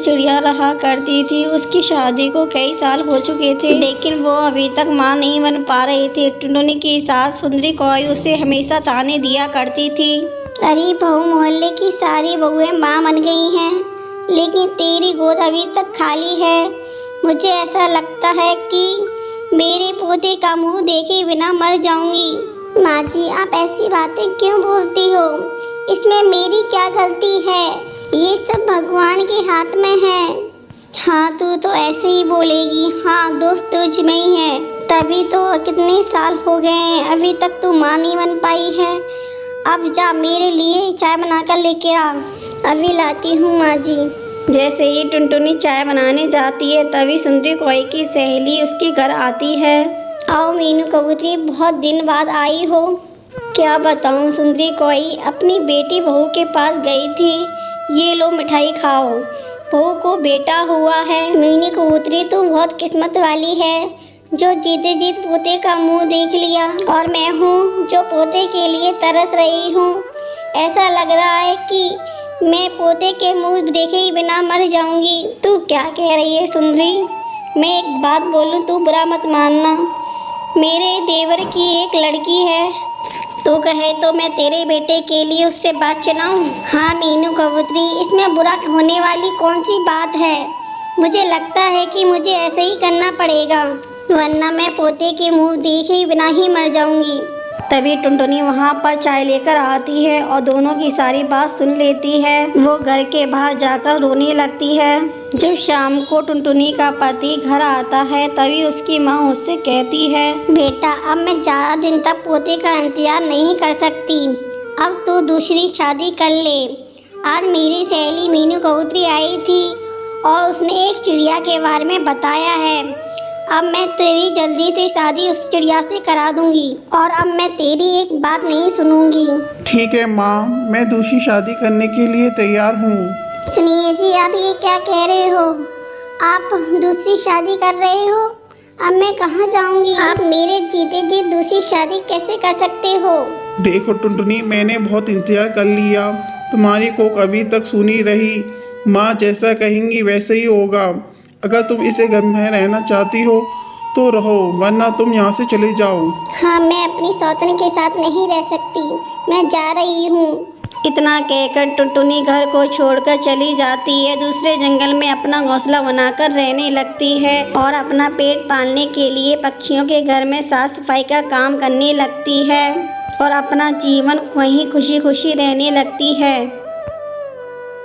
चिड़िया रहा करती थी। उसकी शादी को कई साल हो चुके थे, लेकिन वो अभी तक माँ नहीं बन पा रही थी। टुनटुनी की सास सुंदरी कौई उसे हमेशा ताने दिया करती थी। अरे बहू, मोहल्ले की सारी बहुएं माँ बन गई हैं, लेकिन तेरी गोद अभी तक खाली है। मुझे ऐसा लगता है कि मेरे पोते का मुंह देखे बिना मर जाऊंगी। माँ जी, आप ऐसी बातें क्यों बोलती हो? इसमें मेरी क्या गलती है? ये सब भगवान के हाथ में है। हाँ, तू तो ऐसे ही बोलेगी। हाँ, दोस्त तुझ में ही है। तभी तो कितने साल हो गए हैं, अभी तक तू माँ नहीं बन पाई है। अब जा, मेरे लिए चाय बनाकर लेके आ। अभी लाती हूँ माँ जी। जैसे ही टुनटुनी चाय बनाने जाती है, तभी सुंदरी कौई की सहेली उसके घर आती है। आओ मीनू कबूतरी, बहुत दिन बाद आई हो। क्या बताऊं, सुंदरी कौई अपनी बेटी बहू के पास गई थी। ये लो मिठाई खाओ, बहू को बेटा हुआ है। मीनू कबूतरी, तू बहुत किस्मत वाली है जो जीते जीत पोते का मुंह देख लिया, और मैं हूँ जो पोते के लिए तरस रही हूँ। ऐसा लग रहा है कि मैं पोते के मुंह देखे ही बिना मर जाऊंगी। तू क्या कह रही है सुंदरी? मैं एक बात बोलूं, तू बुरा मत मानना। मेरे देवर की एक लड़की है, तू कहे तो मैं तेरे बेटे के लिए उससे बात चलाऊं? हाँ मीनू कबूतरी, इसमें बुरा होने वाली कौन सी बात है? मुझे लगता है कि मुझे ऐसे ही करना पड़ेगा, वरना मैं पोते के मुंह देखे ही बिना ही मर जाऊंगी। तभी टुनटुनी वहाँ पर चाय लेकर आती है और दोनों की सारी बात सुन लेती है। वो घर के बाहर जाकर रोने लगती है। जब शाम को टुनटुनी का पति घर आता है, तभी उसकी माँ उससे कहती है, बेटा, अब मैं ज़्यादा दिन तक पोते का इंतजार नहीं कर सकती। अब तो दूसरी शादी कर ले। आज मेरी सहेली मीनू कबूतरी आई थी और उसने एक चिड़िया के बारे में बताया है। अब मैं तेरी जल्दी से शादी उस चिड़िया से करा दूंगी, और अब मैं तेरी एक बात नहीं सुनूंगी। ठीक है माँ, मैं दूसरी शादी करने के लिए तैयार हूँ। सुनिए जी, आप ये क्या कह रहे हो? आप दूसरी शादी कर रहे हो? अब मैं कहाँ जाऊंगी? आप मेरे जीते जी दूसरी शादी कैसे कर सकते हो? देखो टुनटुनी, मैंने बहुत इंतजार कर लिया, तुम्हारी कोक अभी तक सुनी रही। माँ जैसा कहेंगी वैसे ही होगा। अगर तुम इसे घर में रहना चाहती हो तो रहो, वरना तुम यहाँ से चले जाओ। हाँ, मैं अपनी सौतन के साथ नहीं रह सकती, मैं जा रही हूँ। इतना कहकर टुनटुनी घर को छोड़कर चली जाती है। दूसरे जंगल में अपना घोंसला बनाकर रहने लगती है और अपना पेट पालने के लिए पक्षियों के घर में साफ सफाई का काम करने लगती है और अपना जीवन वहीं खुशी खुशी रहने लगती है।